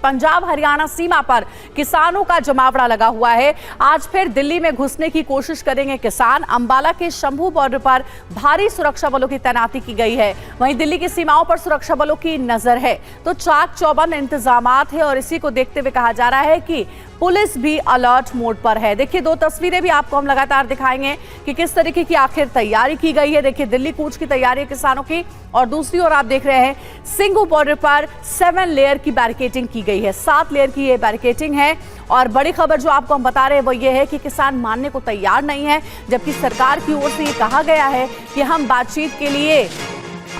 पंजाब हरियाणा सीमा पर किसानों का जमावड़ा लगा हुआ है। आज फिर दिल्ली में घुसने की कोशिश करेंगे किसान। अंबाला के शंभू बॉर्डर पर भारी सुरक्षा बलों की तैनाती की गई है। वहीं दिल्ली की सीमाओं पर सुरक्षा बलों की नजर है तो चाक चौबंद इंतजामात है और इसी को देखते हुए कहा जा रहा है कि पुलिस भी अलर्ट मोड पर है। देखिए, दो तस्वीरें भी आपको हम लगातार दिखाएंगे कि किस तरीके की आखिर तैयारी की गई है। देखिए, दिल्ली कूच की तैयारी है किसानों की और दूसरी ओर आप देख रहे हैं सिंघू बॉर्डर पर 7 लेयर की बैरिकेडिंग की गई है। 7 लेयर की ये बैरिकेडिंग है और बड़ी खबर जो आपको हम बता रहे हैं वो ये है कि किसान मानने को तैयार नहीं है, जबकि सरकार की ओर से ये कहा गया है कि हम बातचीत के लिए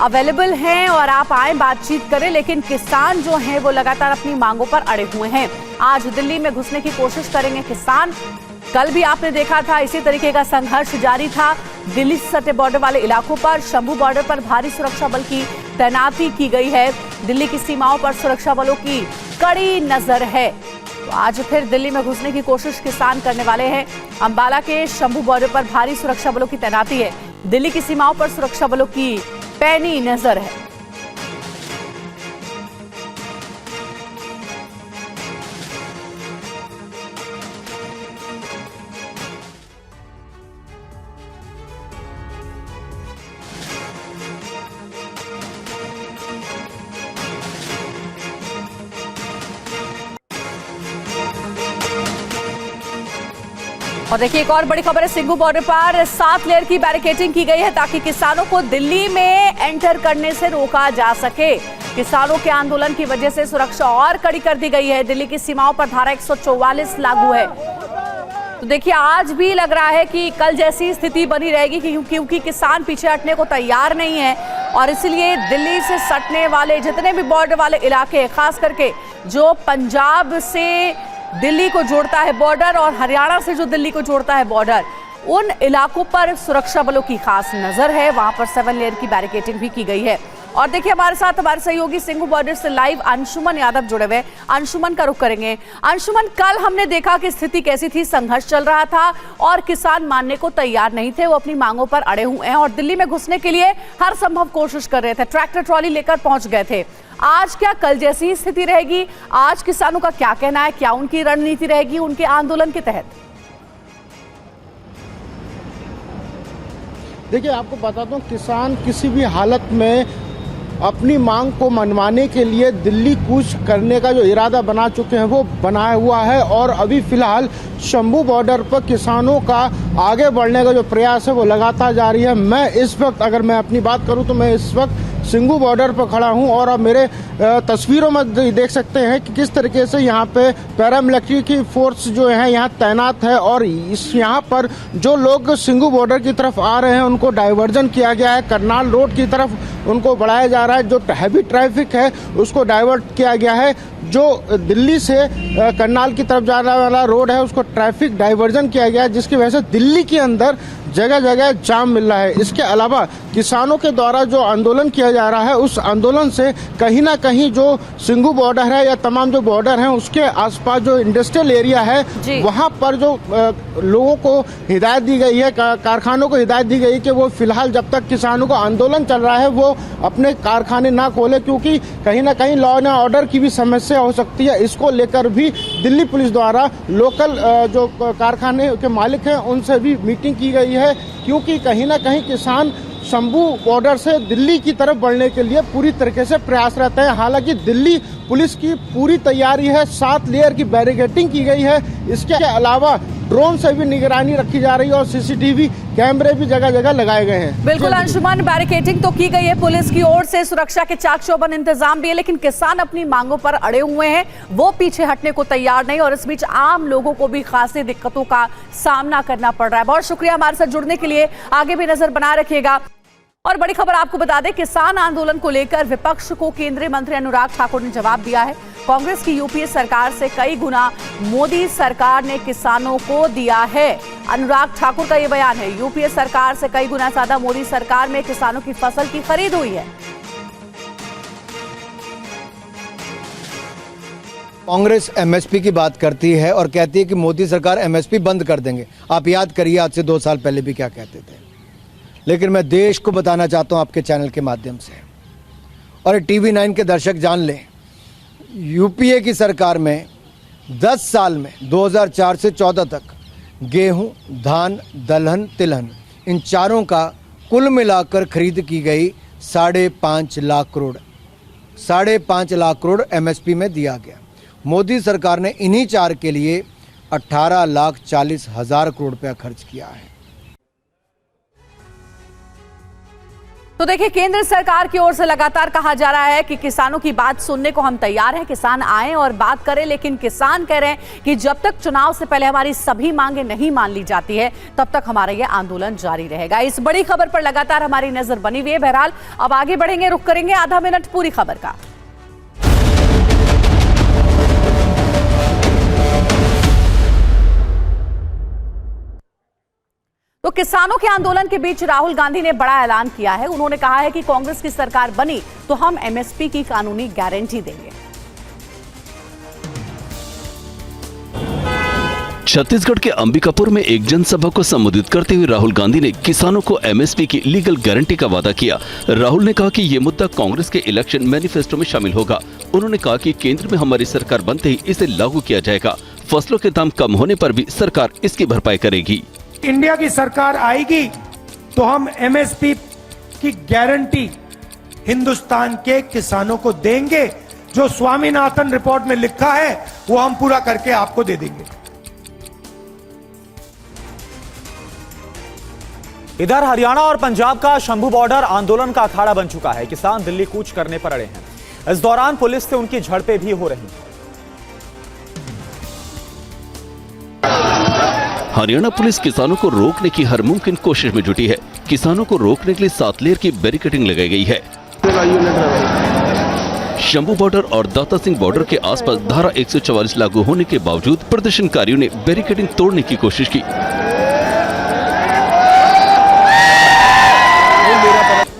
अवेलेबल हैं और आप आए बातचीत करें, लेकिन किसान जो हैं वो लगातार अपनी मांगों पर अड़े हुए हैं। आज दिल्ली में घुसने की कोशिश करेंगे किसान। कल भी आपने देखा था इसी तरीके का संघर्ष जारी था। दिल्ली से सटे बॉर्डर वाले इलाकों पर शंभू बॉर्डर पर भारी सुरक्षा बल की तैनाती की गई है। दिल्ली की सीमाओं पर सुरक्षा बलों की कड़ी नजर है। तो आज फिर दिल्ली में घुसने की कोशिश किसान करने वाले हैं। अंबाला के शंभू बॉर्डर पर भारी सुरक्षा बलों की तैनाती है। दिल्ली की सीमाओं पर सुरक्षा बलों की पैनी नजर है। और देखिए, एक और बड़ी खबर है, सिंघू बॉर्डर पर 7 लेयर की बैरिकेडिंग की गई है ताकि किसानों को दिल्ली में एंटर करने से रोका जा सके। किसानों के आंदोलन की वजह से सुरक्षा और कड़ी कर दी गई है। दिल्ली की सीमाओं पर धारा 144 लागू है। तो देखिए, आज भी लग रहा है कि कल जैसी स्थिति बनी रहेगी क्योंकि किसान पीछे हटने को तैयार नहीं है और इसलिए दिल्ली से सटने वाले जितने भी बॉर्डर वाले इलाके, खास करके जो पंजाब से दिल्ली को जोड़ता है बॉर्डर और हरियाणा से जो दिल्ली को जोड़ता है बॉर्डर, उन इलाकों पर सुरक्षा बलों की खास नजर है। वहां पर 7 लेयर की बैरिकेडिंग भी की गई है। और देखिए, हमारे साथ हमारे सहयोगी सिंघू बॉर्डर से लाइव अंशुमन यादव जुड़े हुए। अंशुमन का रुख करेंगे। अंशुमन, कल हमने देखा कि स्थिति कैसी थी, संघर्ष चल रहा था और किसान मानने को तैयार नहीं थे, वो अपनी मांगों पर अड़े हुए हैं और दिल्ली में घुसने के लिए हर संभव कोशिश कर रहे थे, ट्रैक्टर ट्रॉली लेकर पहुंच गए थे। आज क्या कल जैसी स्थिति रहेगी? आज किसानों का क्या कहना है? क्या उनकी रणनीति रहेगी उनके आंदोलन के तहत? देखिए, आपको बता दूं, किसान किसी भी हालत में अपनी मांग को मनवाने के लिए दिल्ली कूच करने का जो इरादा बना चुके हैं वो बनाया हुआ है और अभी फिलहाल शंभू बॉर्डर पर किसानों का आगे बढ़ने का जो प्रयास है वो लगातार जारी है। मैं इस वक्त, अगर मैं अपनी बात करूं तो मैं इस वक्त सिंघू बॉर्डर पर खड़ा हूं और अब मेरे तस्वीरों में देख सकते हैं कि किस तरीके से यहाँ पे पैरामिलिट्री की फोर्स जो है यहाँ तैनात है और यहाँ पर जो लोग सिंघू बॉर्डर की तरफ आ रहे हैं उनको डाइवर्जन किया गया है। करनाल रोड की तरफ उनको बढ़ाया जा रहा है। जो हैवी ट्रैफिक है उसको डाइवर्ट किया गया है। जो दिल्ली से करनाल की तरफ जाने वाला रोड है उसको ट्रैफिक डाइवर्जन किया गया है, जिसकी वजह से दिल्ली के अंदर जगह जगह जाम मिल रहा है। इसके अलावा किसानों के द्वारा जो आंदोलन किया जा रहा है उस आंदोलन से कहीं ना कहीं जो सिंघू बॉर्डर है या तमाम जो बॉर्डर हैं उसके आसपास जो इंडस्ट्रियल एरिया है वहां पर जो लोगों को हिदायत दी गई है, कारखानों को हिदायत दी गई कि वो फिलहाल जब तक किसानों का आंदोलन चल रहा है वो अपने कारखाने ना खोले, क्योंकि कहीं ना कहीं लॉ एंड ऑर्डर की भी समस्या हो सकती है। इसको लेकर भी दिल्ली पुलिस द्वारा लोकल जो कारखाने के मालिक हैं उनसे भी मीटिंग की गई है, क्योंकि कहीं ना कहीं किसान शंभू बॉर्डर से दिल्ली की तरफ बढ़ने के लिए पूरी तरीके से प्रयास रहते हैं। हालांकि दिल्ली पुलिस की पूरी तैयारी है, 7 लेयर की बैरिकेडिंग की गई है। इसके अलावा ड्रोन से भी निगरानी रखी जा रही है और सीसीटीवी कैमरे भी जगह जगह लगाए गए हैं। बिल्कुल अंशुमन, बैरिकेडिंग तो की गई है पुलिस की ओर से, सुरक्षा के चाक चौबंद इंतजाम भी है, लेकिन किसान अपनी मांगों पर अड़े हुए हैं, वो पीछे हटने को तैयार नहीं और इस बीच आम लोगों को भी खासी दिक्कतों का सामना करना पड़ रहा है। बहुत शुक्रिया हमारे साथ जुड़ने के लिए, आगे भी नजर बना रखिएगा। और बड़ी खबर आपको बता दें, किसान आंदोलन को लेकर विपक्ष को केंद्रीय मंत्री अनुराग ठाकुर ने जवाब दिया है। कांग्रेस की यूपीए सरकार से कई गुना मोदी सरकार ने किसानों को दिया है। अनुराग ठाकुर का यह बयान है, यूपीए सरकार से कई गुना ज्यादा मोदी सरकार में किसानों की फसल की खरीद हुई है। कांग्रेस एमएसपी की बात करती है और कहती है कि मोदी सरकार एमएसपी बंद कर देंगे। आप याद करिए आज से 2 साल पहले भी क्या कहते थे। लेकिन मैं देश को बताना चाहता हूं आपके चैनल के माध्यम से, और टीवी 9 के दर्शक जान लें, यूपीए की सरकार में 10 साल में 2004 से 14 तक गेहूं, धान, दलहन, तिलहन इन चारों का कुल मिलाकर खरीद की गई 5.5 लाख करोड़। 5.5 लाख करोड़ एमएसपी में दिया गया। मोदी सरकार ने इन्हीं चार के लिए 18,40,000 करोड़ रुपया खर्च किया है। तो देखिए, केंद्र सरकार की ओर से लगातार कहा जा रहा है कि किसानों की बात सुनने को हम तैयार हैं, किसान आए और बात करें, लेकिन किसान कह रहे हैं कि जब तक चुनाव से पहले हमारी सभी मांगे नहीं मान ली जाती है तब तक हमारा ये आंदोलन जारी रहेगा। इस बड़ी खबर पर लगातार हमारी नजर बनी हुई है। बहरहाल अब आगे बढ़ेंगे, रुक करेंगे आधा मिनट पूरी खबर का। तो किसानों के आंदोलन के बीच राहुल गांधी ने बड़ा ऐलान किया है। उन्होंने कहा है कि कांग्रेस की सरकार बनी तो हम एमएसपी की कानूनी गारंटी देंगे। छत्तीसगढ़ के अंबिकापुर में एक जनसभा को संबोधित करते हुए राहुल गांधी ने किसानों को एमएसपी की लीगल गारंटी का वादा किया। राहुल ने कहा कि ये मुद्दा कांग्रेस के इलेक्शन मैनिफेस्टो में शामिल होगा। उन्होंने कहा कि केंद्र में हमारी सरकार बनते ही इसे लागू किया जाएगा। फसलों के दाम कम होने पर भी सरकार इसकी भरपाई करेगी। इंडिया की सरकार आएगी तो हम एमएसपी की गारंटी हिंदुस्तान के किसानों को देंगे। जो स्वामीनाथन रिपोर्ट में लिखा है वो हम पूरा करके आपको दे देंगे। इधर हरियाणा और पंजाब का शंभू बॉर्डर आंदोलन का अखाड़ा बन चुका है। किसान दिल्ली कूच करने पर अड़े हैं। इस दौरान पुलिस से उनकी झड़पें भी हो रही हैं। हरियाणा पुलिस किसानों को रोकने की हर मुमकिन कोशिश में जुटी है। किसानों को रोकने के लिए 7 लेयर की बैरिकेडिंग लगाई गई है। शंभू बॉर्डर और दाता सिंह बॉर्डर के आसपास धारा 144 लागू होने के बावजूद प्रदर्शनकारियों ने बैरिकेडिंग तोड़ने की कोशिश की।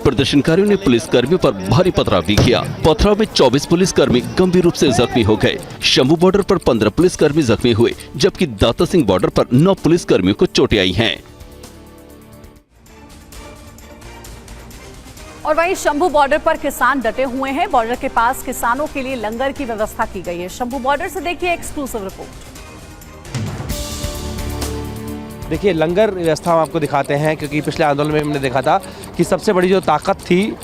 प्रदर्शनकारियों ने पुलिसकर्मियों पर भारी पथराव भी किया। पथराव में 24 पुलिसकर्मी गंभीर रूप से जख्मी हो गए। शंभू बॉर्डर पर 15 पुलिसकर्मी जख्मी हुए, जबकि दाता सिंह बॉर्डर पर 9 पुलिसकर्मियों को चोटें आई हैं। और वहीं शंभू बॉर्डर पर किसान डटे हुए हैं। बॉर्डर के पास किसानों के लिए लंगर की व्यवस्था की गई है। शंभू बॉर्डर से देखिए एक्सक्लूसिव रिपोर्ट। देखिए, लंगर व्यवस्था हम आपको दिखाते हैं, क्योंकि पिछले आंदोलन में हमने देखा था कि सबसे बड़ी जो ताकत थी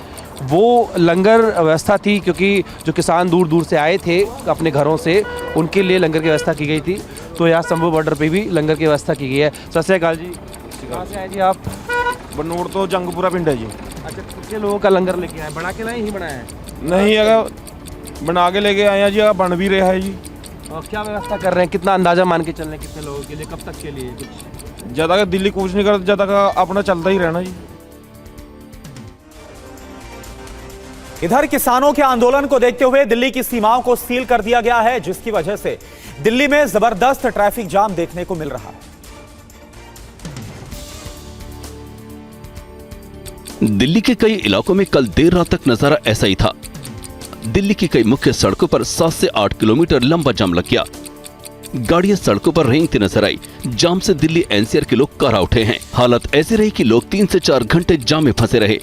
वो लंगर व्यवस्था थी, क्योंकि जो किसान दूर दूर से आए थे अपने घरों से, उनके लिए लंगर की व्यवस्था की गई थी। तो यहाँ शंभू बॉर्डर पे भी लंगर की व्यवस्था की गई है। सत श्री अकाल जी, कहाँ से आए जी आप? बनूड़ तो जंगपुरा पिंड है जी। अच्छा, कितने लोगों का लंगर लेके आए? बना के लाए ही बनाया है? नहीं, अगर बना के लेके आए हैं जी, अगर बन भी रहा है जी। और क्या व्यवस्था कर रहे हैं? कितना अंदाजा मान के चल रहे हैं? कितने लोगों के लिए, कब तक के लिए? कुछ ज्यादा का दिल्ली कूच नहीं करता, ज्यादा का अपना चलता ही रहना जी। इधर किसानों के आंदोलन को देखते हुए दिल्ली की सीमाओं को सील कर दिया गया है, जिसकी वजह से दिल्ली में जबरदस्त ट्रैफिक जाम देखने को मिल रहा है। दिल्ली के कई इलाकों में कल देर रात तक नजारा ऐसा ही था। दिल्ली की कई मुख्य सड़कों पर 7 से 8 किलोमीटर लंबा जाम लग गया। गाड़ियां सड़कों पर रेंगती नजर आई। जाम से दिल्ली एनसीआर के लोग कारा उठे हैं। हालत ऐसी रही कि लोग 3 से 4 घंटे जाम में फंसे रहे।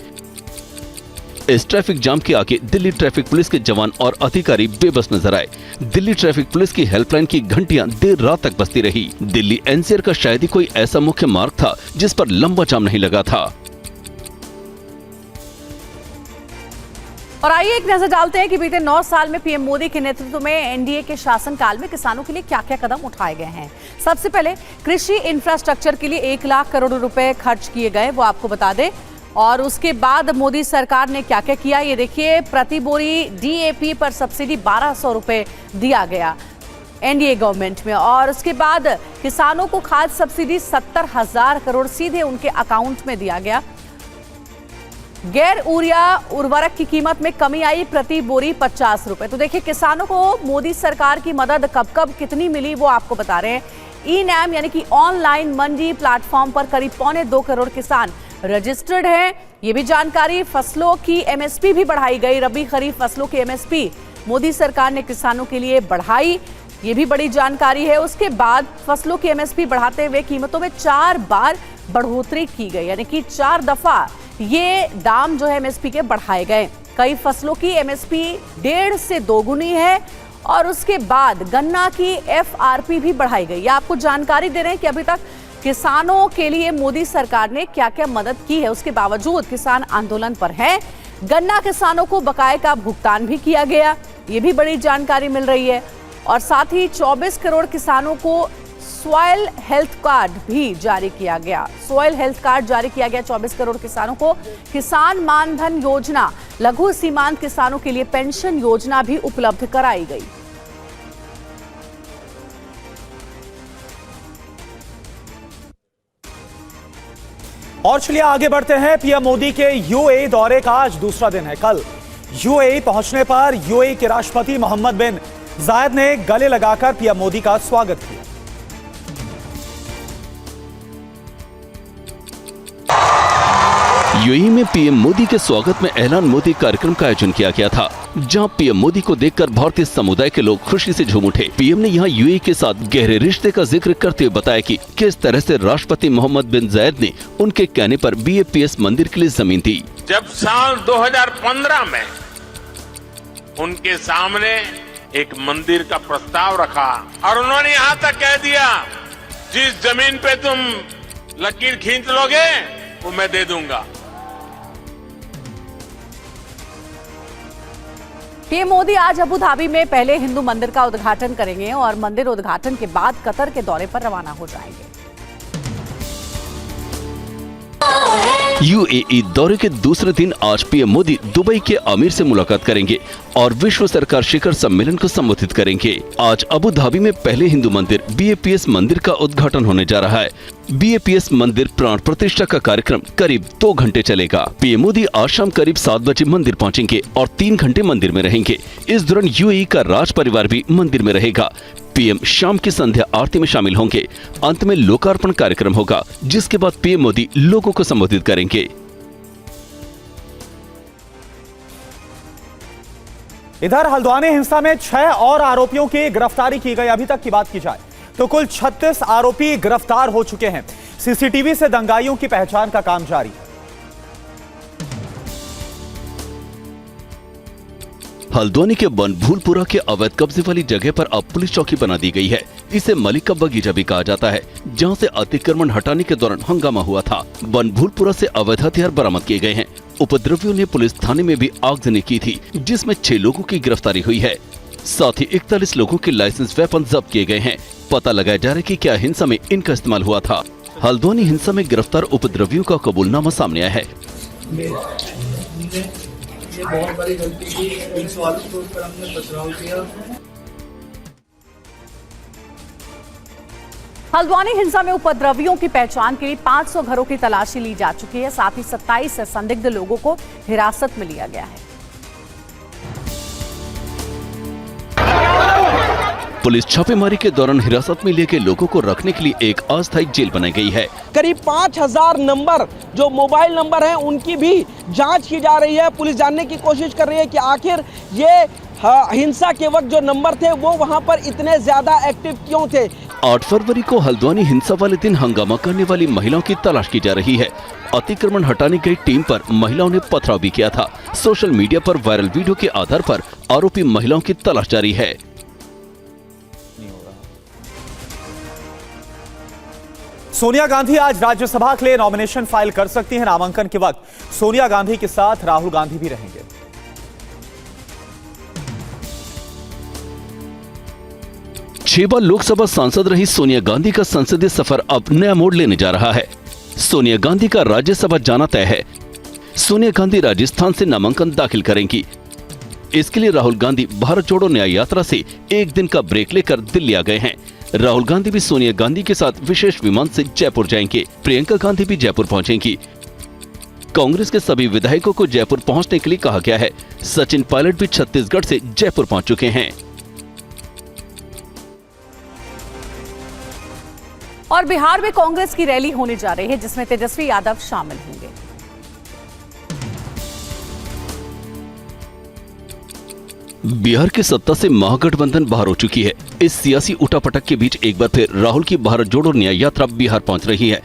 इस ट्रैफिक जाम के आगे दिल्ली ट्रैफिक पुलिस के जवान और अधिकारी बेबस नजर आए। दिल्ली ट्रैफिक पुलिस की हेल्पलाइन की घंटियां देर रात तक बजती रही। दिल्ली एनसीआर का शायद ही कोई ऐसा मुख्य मार्ग था जिस पर लंबा जाम नहीं लगा था। और आइए एक नजर डालते हैं कि बीते 9 साल में पीएम मोदी के नेतृत्व में एनडीए के शासनकाल में किसानों के लिए क्या क्या कदम उठाए गए हैं। सबसे पहले कृषि इंफ्रास्ट्रक्चर के लिए 1 लाख करोड़ रुपए खर्च किए गए, वो आपको बता दें। और उसके बाद मोदी सरकार ने क्या क्या किया, ये देखिए। प्रति बोरी डीएपी पर सब्सिडी 1200 रुपए दिया गया एनडीए गवर्नमेंट में। और उसके बाद किसानों को खाद सब्सिडी 70,000 करोड़ सीधे उनके अकाउंट में दिया गया। गैर यूरिया उर्वरक की कीमत में कमी आई, प्रति बोरी 50 रुपए। तो देखिए, किसानों को मोदी सरकार की मदद कब कब कितनी मिली वो आपको बता रहे हैं। ई-नैम यानी कि ऑनलाइन मंडी प्लेटफॉर्म पर करीब 2.25 करोड़ किसान रजिस्टर्ड हैं। ये भी जानकारी। फसलों की एमएसपी भी बढ़ाई गई। रबी खरीफ फसलों की एमएसपी मोदी सरकार ने किसानों के लिए बढ़ाई, ये भी बड़ी जानकारी है। उसके बाद फसलों की एमएसपी बढ़ाते हुए कीमतों में 4 बार बढ़ोतरी की गई, यानी कि 4 दफा ये दाम जो है एमएसपी के बढ़ाए गए। कई फसलों की एमएसपी 1.5 से 2 गुनी है। और उसके बाद गन्ना की FRP भी बढ़ाई गई। आपको जानकारी दे रहे हैं कि अभी तक किसानों के लिए मोदी सरकार ने क्या क्या मदद की है, उसके बावजूद किसान आंदोलन पर हैं। गन्ना किसानों को बकाये का भुगतान भी किया गया, ये भी बड़ी जानकारी मिल रही है। और साथ ही 24 करोड़ किसानों को सॉइल हेल्थ कार्ड भी जारी किया गया। सॉइल हेल्थ कार्ड जारी किया गया 24 करोड़ किसानों को। किसान मानधन योजना, लघु सीमांत किसानों के लिए पेंशन योजना भी उपलब्ध कराई गई। और चलिए आगे बढ़ते हैं। पीएम मोदी के यूएई दौरे का आज दूसरा दिन है। कल यूएई पहुंचने पर यूएई के राष्ट्रपति मोहम्मद बिन जायद ने गले लगाकर पीएम मोदी का स्वागत किया। यूएई में पीएम मोदी के स्वागत में ऐलान मोदी कार्यक्रम का आयोजन किया गया था, जहां पीएम मोदी को देखकर भारतीय समुदाय के लोग खुशी से झूम उठे। पीएम ने यहां यूएई के साथ गहरे रिश्ते का जिक्र करते हुए बताया कि किस तरह से राष्ट्रपति मोहम्मद बिन जायद ने उनके कहने पर BAPS मंदिर के लिए जमीन दी। जब साल 2015 में उनके सामने एक मंदिर का प्रस्ताव रखा और उन्होंने यहाँ तक कह दिया, जिस जमीन पे तुम लकीर खींच लोगे वो मैं दे दूंगा। पीएम मोदी आज अबू धाबी में पहले हिंदू मंदिर का उद्घाटन करेंगे और मंदिर उद्घाटन के बाद कतर के दौरे पर रवाना हो जाएंगे। यूएई दौरे के दूसरे दिन आज पीएम मोदी दुबई के अमीर से मुलाकात करेंगे और विश्व सरकार शिखर सम्मेलन को संबोधित करेंगे। आज अबू धाबी में पहले हिंदू मंदिर BAPS मंदिर का उद्घाटन होने जा रहा है। BAPS मंदिर प्राण प्रतिष्ठा का कार्यक्रम करीब 2 घंटे चलेगा। पीएम मोदी आज शाम करीब 7 बजे मंदिर पहुंचेंगे और 3 घंटे मंदिर में रहेंगे। इस दौरान यूएई का राज परिवार भी मंदिर में रहेगा। पीएम शाम की संध्या आरती में शामिल होंगे। अंत में लोकार्पण कार्यक्रम होगा, जिसके बाद पीएम मोदी लोगों को संबोधित करेंगे। इधर हल्द्वानी हिंसा में 6 और आरोपियों की गिरफ्तारी की गई। अभी तक की बात की जाए तो कुल 36 आरोपी गिरफ्तार हो चुके हैं। सीसीटीवी से दंगाइयों की पहचान का काम जारी है। हल्द्वानी के बनभूलपुरा के अवैध कब्जे वाली जगह पर अब पुलिस चौकी बना दी गई है। इसे मलिक का बगीचा भी कहा जाता है, जहां से अतिक्रमण हटाने के दौरान हंगामा हुआ था। बनभूलपुरा से अवैध हथियार बरामद किए गए हैं। उपद्रवियों ने पुलिस थाने में भी आगजनी की थी, जिसमें 6 लोगों की गिरफ्तारी हुई है। साथ ही 41 लोगों के लाइसेंस वेपन जब्त किए गए हैं। पता लगाया जा रहा है कि क्या हिंसा में इनका इस्तेमाल हुआ था। हल्द्वानी हिंसा में गिरफ्तार उपद्रवियों का कबूलनामा सामने आया है। ये बहुत बड़ी गलती की, पुलिस वालों के ऊपर हमने पथराव किया। हल्द्वानी हिंसा में उपद्रवियों की पहचान के लिए 500 घरों की तलाशी ली जा चुकी है। साथ ही 27 संदिग्ध लोगों को हिरासत में लिया गया है। पुलिस छापेमारी के दौरान हिरासत में लिए गए लोगों को रखने के लिए एक अस्थायी जेल बनाई गई है। करीब 5000 नंबर जो मोबाइल नंबर हैं उनकी भी जांच की जा रही है। पुलिस जानने की कोशिश कर रही है कि आखिर ये हिंसा के वक्त जो नंबर थे वो वहां पर इतने ज्यादा एक्टिव क्यों थे। 8 फरवरी को हल्द्वानी हिंसा वाले दिन हंगामा करने वाली महिलाओं की तलाश की जा रही है। अतिक्रमण हटाने गई टीम पर महिलाओं ने पथराव भी किया था। सोशल मीडिया पर वायरल वीडियो के आधार पर आरोपी महिलाओं की तलाश जारी है। सोनिया गांधी आज राज्यसभा के लिए नॉमिनेशन फाइल कर सकती हैं। नामांकन के वक्त सोनिया गांधी के साथ राहुल गांधी भी रहेंगे। छह बार लोकसभा सांसद रही सोनिया गांधी का संसदीय सफर अब नया मोड़ लेने जा रहा है। सोनिया गांधी का राज्यसभा जाना तय है। सोनिया गांधी राजस्थान से नामांकन दाखिल करेंगी। इसके लिए राहुल गांधी भारत जोड़ो न्याय यात्रा से एक दिन का ब्रेक लेकर दिल्ली आ गए हैं। राहुल गांधी भी सोनिया गांधी के साथ विशेष विमान से जयपुर जाएंगे। प्रियंका गांधी भी जयपुर पहुंचेंगी। कांग्रेस के सभी विधायकों को जयपुर पहुंचने के लिए कहा गया है। सचिन पायलट भी छत्तीसगढ़ से जयपुर पहुंच चुके हैं। और बिहार में कांग्रेस की रैली होने जा रही है, जिसमें तेजस्वी यादव शामिल होंगे। बिहार की सत्ता से महागठबंधन बाहर हो चुकी है। इस सियासी उठापटक के बीच एक बार फिर राहुल की भारत जोड़ो न्याय यात्रा बिहार पहुंच रही है।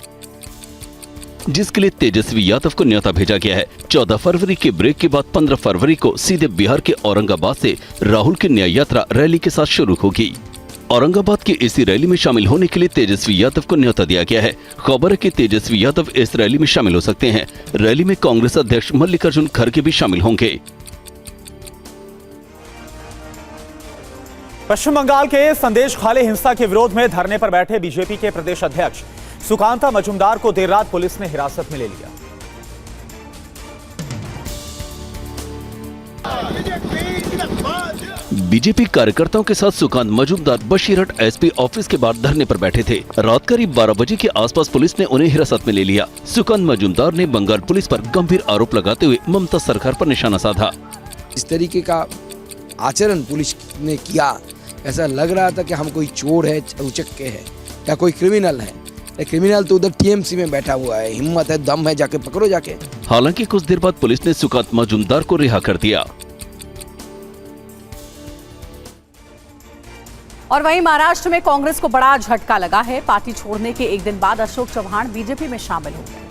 जिसके लिए तेजस्वी यादव को न्योता भेजा गया है। 14 फरवरी के ब्रेक के बाद 15 फरवरी को सीधे बिहार के औरंगाबाद से राहुल की न्याय यात्रा रैली के साथ शुरू होगी। औरंगाबाद की इसी रैली में शामिल होने के लिए तेजस्वी यादव को न्योता दिया गया है। खबर है कि तेजस्वी यादव इस रैली में शामिल हो सकते हैं। रैली में कांग्रेस अध्यक्ष मल्लिकार्जुन खड़गे भी शामिल होंगे। पश्चिम बंगाल के संदेश खाली हिंसा के विरोध में धरने पर बैठे बीजेपी के प्रदेश अध्यक्ष सुकांता मजूमदार को देर रात पुलिस ने हिरासत में ले लिया। बीजेपी कार्यकर्ताओं के साथ सुकांत मजूमदार बशीरहाट एसपी ऑफिस के बाहर धरने पर बैठे थे। रात करीब 12 बजे के आसपास पुलिस ने उन्हें हिरासत में ले लिया। सुकांत मजूमदार ने बंगाल पुलिस पर गंभीर आरोप लगाते हुए ममता सरकार पर निशाना साधा। इस तरीके का आचरण पुलिस ने किया, ऐसा लग रहा था कि हम कोई चोर है, उचक्के है या कोई क्रिमिनल है। क्रिमिनल तो उधर टीएमसी में बैठा हुआ है, हिम्मत है, दम है, जाके पकड़ो जाके। हालांकि कुछ देर बाद पुलिस ने सुकांत मजूमदार को रिहा कर दिया। और वहीं महाराष्ट्र में कांग्रेस को बड़ा झटका लगा है। पार्टी छोड़ने के एक दिन बाद अशोक चव्हाण बीजेपी में शामिल हो गए।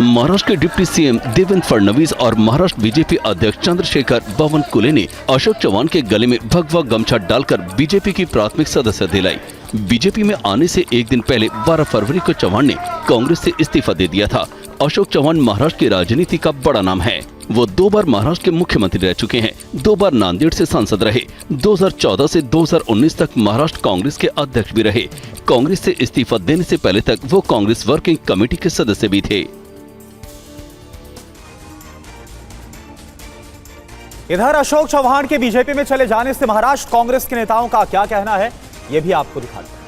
महाराष्ट्र के डिप्टी सीएम देवेंद्र फडणवीस और महाराष्ट्र बीजेपी अध्यक्ष चंद्रशेखर बावनकुले ने अशोक चव्हाण के गले में भगवा गमछा डालकर बीजेपी की प्राथमिक सदस्यता दिलाई। बीजेपी में आने से एक दिन पहले 12 फरवरी को चव्हाण ने कांग्रेस से इस्तीफा दे दिया था। अशोक चव्हाण महाराष्ट्र की राजनीति का बड़ा नाम है। वो 2 बार महाराष्ट्र के मुख्यमंत्री रह चुके हैं, 2 बार नांदेड़ से सांसद रहे, 2014 से 2019 तक महाराष्ट्र कांग्रेस के अध्यक्ष भी रहे। कांग्रेस से इस्तीफा देने से पहले तक वो कांग्रेस वर्किंग कमेटी के सदस्य भी थे। इधर अशोक चव्हाण के बीजेपी में चले जाने से महाराष्ट्र कांग्रेस के नेताओं का क्या कहना है, ये भी आपको दिखाते हैं।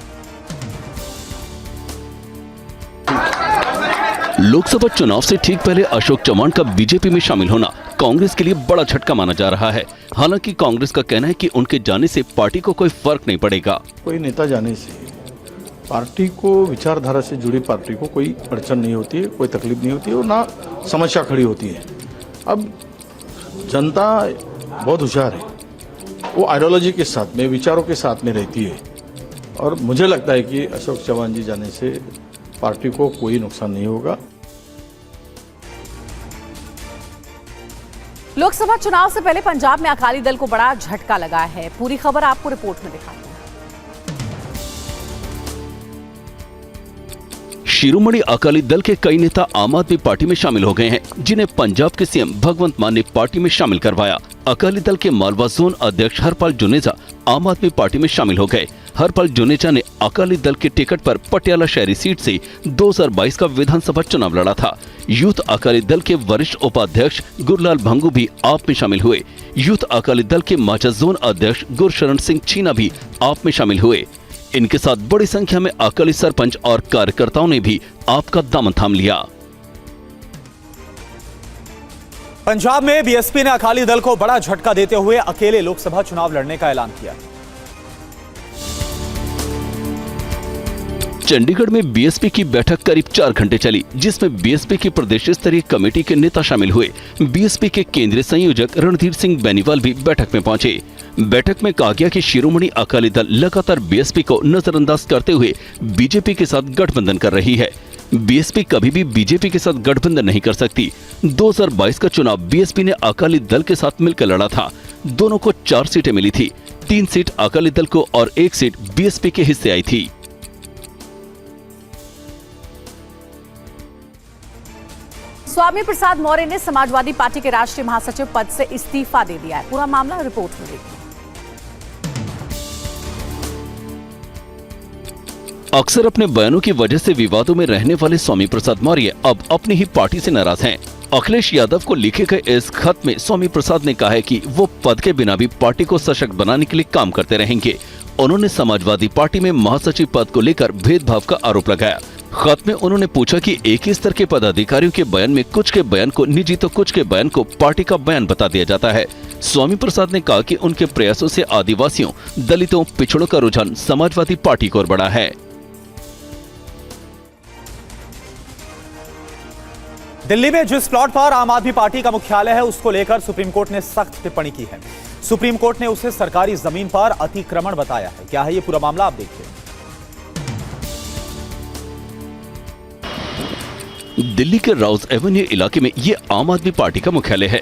लोकसभा चुनाव से ठीक पहले अशोक चव्हाण का बीजेपी में शामिल होना कांग्रेस के लिए बड़ा झटका माना जा रहा है। हालांकि कांग्रेस का कहना है कि उनके जाने से पार्टी को कोई फर्क नहीं पड़ेगा। कोई नेता जाने से पार्टी को, विचारधारा से जुड़ी पार्टी को कोई अड़चन नहीं होती है, कोई तकलीफ नहीं होती है और ना समस्या खड़ी होती है। अब जनता बहुत होशियार है, वो आइडियोलॉजी के साथ में, विचारों के साथ में रहती है और मुझे लगता है कि अशोक चव्हाण जी जाने से पार्टी को कोई नुकसान नहीं होगा। लोकसभा चुनाव से पहले पंजाब में अकाली दल को बड़ा झटका लगा है। पूरी खबर आपको रिपोर्ट में दिखाते हैं। शिरोमणि अकाली दल के कई नेता आम आदमी पार्टी में शामिल हो गए हैं, जिन्हें पंजाब के सीएम भगवंत मान ने पार्टी में शामिल करवाया। अकाली दल के मालवा जोन अध्यक्ष हरपाल जुनेजा आम आदमी पार्टी में शामिल हो गए। हरपाल जुनेजा ने अकाली दल के टिकट पर पटियाला शहरी सीट से 2022 का विधानसभा चुनाव लड़ा था। यूथ अकाली दल के वरिष्ठ उपाध्यक्ष गुरलाल भंगू भी आप में शामिल हुए। यूथ अकाली दल के माचा जोन अध्यक्ष गुरशरण सिंह छीना भी आप में शामिल हुए। इनके साथ बड़ी संख्या में अकाली सरपंच और कार्यकर्ताओं ने भी आपका दामन थाम लिया। पंजाब में बीएसपी ने अकाली दल को बड़ा झटका देते हुए अकेले लोकसभा चुनाव लड़ने का ऐलान किया। चंडीगढ़ में बीएसपी की बैठक करीब 4 घंटे चली, जिसमें बीएसपी की प्रदेश स्तरीय कमेटी के नेता शामिल हुए। बीएसपी के केंद्रीय संयोजक रणधीर सिंह बेनीवाल भी बैठक में पहुंचे। बैठक में कहा गया कि शिरोमणि अकाली दल लगातार बीएसपी को नजरअंदाज करते हुए बीजेपी के साथ गठबंधन कर रही है। बीएसपी कभी भी बीजेपी के साथ गठबंधन नहीं कर सकती। 2022 का चुनाव बीएसपी ने अकाली दल के साथ मिलकर लड़ा था। दोनों को 4 सीटें मिली थी। 3 सीट अकाली दल को और 1 सीट बीएसपी के हिस्से आई थी। स्वामी प्रसाद मौर्य ने समाजवादी पार्टी के राष्ट्रीय महासचिव पद से इस्तीफा दे दिया है। पूरा मामला रिपोर्ट में देखिए। अक्सर अपने बयानों की वजह से विवादों में रहने वाले स्वामी प्रसाद मौर्य अब अपनी ही पार्टी से नाराज हैं। अखिलेश यादव को लिखे गए इस खत में स्वामी प्रसाद ने कहा है कि वो पद के बिना भी पार्टी को सशक्त बनाने के लिए काम करते रहेंगे। उन्होंने समाजवादी पार्टी में महासचिव पद को लेकर भेदभाव का आरोप लगाया। खत में उन्होंने पूछा कि एक ही स्तर के पदाधिकारियों के बयान में कुछ के बयान को निजी तो कुछ के बयान को पार्टी का बयान बता दिया जाता है। स्वामी प्रसाद ने कहा कि उनके प्रयासों से आदिवासियों, दलितों, पिछड़ों का रुझान समाजवादी पार्टी की ओर बढ़ा है। दिल्ली में जिस प्लॉट पर आम आदमी पार्टी का मुख्यालय है, उसको लेकर सुप्रीम कोर्ट ने सख्त टिप्पणी की है। सुप्रीम कोर्ट ने उसे सरकारी जमीन पर अतिक्रमण बताया है। क्या है ये पूरा मामला, आप देखिए। दिल्ली के राउज एवेन्यू इलाके में ये आम आदमी पार्टी का मुख्यालय है।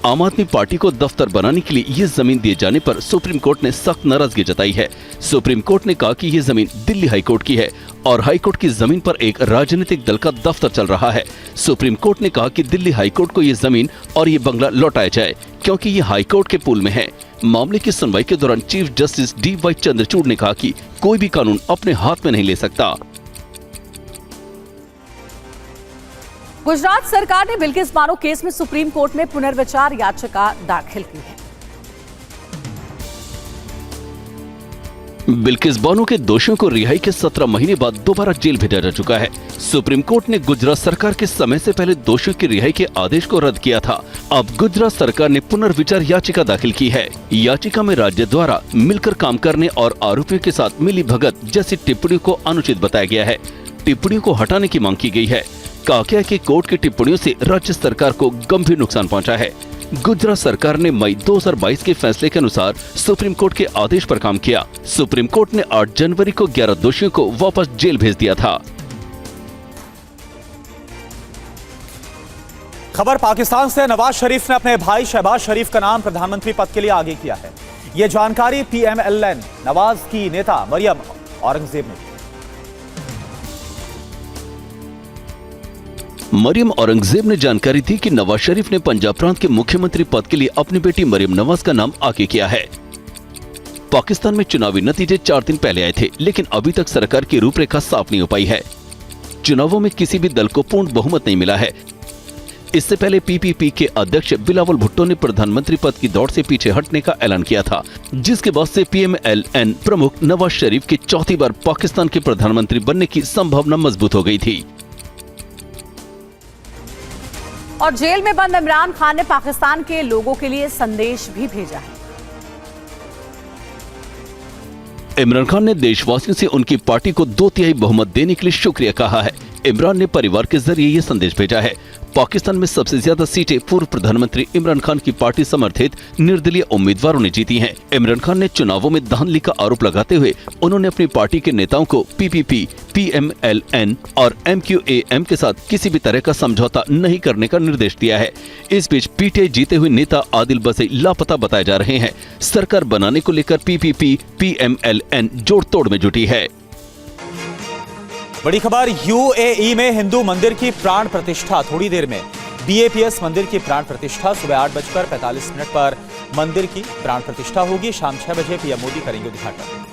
आम आदमी पार्टी को दफ्तर बनाने के लिए ये जमीन दिए जाने पर सुप्रीम कोर्ट ने सख्त नाराजगी जताई है। सुप्रीम कोर्ट ने कहा कि ये जमीन दिल्ली हाई कोर्ट की है और हाई कोर्ट की जमीन पर एक राजनीतिक दल का दफ्तर चल रहा है। सुप्रीम कोर्ट ने कहा कि दिल्ली हाई कोर्ट को ये जमीन और ये बंगला लौटाया जाए क्योंकि ये हाई कोर्ट के पूल में है। मामले की सुनवाई के दौरान चीफ जस्टिस DY चंद्रचूड़ ने कहा कि कोई भी कानून अपने हाथ में नहीं ले सकता। गुजरात सरकार ने बिल्किस बानो केस में सुप्रीम कोर्ट में पुनर्विचार याचिका दाखिल की है। बिल्किस बानो के दोषियों को रिहाई के 17 महीने बाद दोबारा जेल भेजा जा चुका है। सुप्रीम कोर्ट ने गुजरात सरकार के समय से पहले दोषियों की रिहाई के आदेश को रद्द किया था। अब गुजरात सरकार ने पुनर्विचार याचिका दाखिल की है। याचिका में राज्य द्वारा मिलकर काम करने और आरोपियों के साथ मिली भगत जैसी टिप्पणियों को अनुचित बताया गया है। टिप्पणियों को हटाने की मांग की गई है। कहा गया कि कोर्ट की टिप्पणियों से राज्य सरकार को गंभीर नुकसान पहुंचा है। गुजरात सरकार ने मई 2022 के फैसले के अनुसार सुप्रीम कोर्ट के आदेश पर काम किया। सुप्रीम कोर्ट ने 8 जनवरी को 11 दोषियों को वापस जेल भेज दिया था। खबर पाकिस्तान से। नवाज शरीफ ने अपने भाई शहबाज शरीफ का नाम प्रधानमंत्री पद के लिए आगे किया है। यह जानकारी PMLN नवाज की नेता मरियम औरंगजेब ने दी। मरियम औरंगजेब ने जानकारी दी कि नवाज शरीफ ने पंजाब प्रांत के मुख्यमंत्री पद के लिए अपनी बेटी मरियम नवाज का नाम आगे किया है। पाकिस्तान में चुनावी नतीजे 4 दिन पहले आए थे, लेकिन अभी तक सरकार की रूपरेखा साफ नहीं हो पाई है। चुनावों में किसी भी दल को पूर्ण बहुमत नहीं मिला है। इससे पहले PPP के अध्यक्ष बिलावल भुट्टो ने प्रधानमंत्री पद की दौड़ से पीछे हटने का ऐलान किया था, जिसके बाद से PMLN प्रमुख नवाज शरीफ की चौथी बार पाकिस्तान के प्रधानमंत्री बनने की संभावना मजबूत हो गई थी। और जेल में बंद इमरान खान ने पाकिस्तान के लोगों के लिए संदेश भी भेजा है। इमरान खान ने देशवासियों से उनकी पार्टी को 2/3 बहुमत देने के लिए शुक्रिया कहा है। इमरान ने परिवार के जरिए ये संदेश भेजा है। पाकिस्तान में सबसे ज्यादा सीटें पूर्व प्रधानमंत्री इमरान खान की पार्टी समर्थित निर्दलीय उम्मीदवारों ने जीती हैं। इमरान खान ने चुनावों में धांधली का आरोप लगाते हुए उन्होंने अपनी पार्टी के नेताओं को PPP, PMLN और MQAM के साथ किसी भी तरह का समझौता नहीं करने का निर्देश दिया है। इस बीच PTI जीते हुए नेता आदिल बसी लापता बताए जा रहे हैं। सरकार बनाने को लेकर PPP, PMLN जोड़ तोड़ में जुटी है। बड़ी खबर UAE में हिंदू मंदिर की प्राण प्रतिष्ठा। थोड़ी देर में BAPS मंदिर की प्राण प्रतिष्ठा। सुबह 8:45 पर मंदिर की प्राण प्रतिष्ठा होगी। शाम 6 बजे PM मोदी करेंगे उद्घाटन।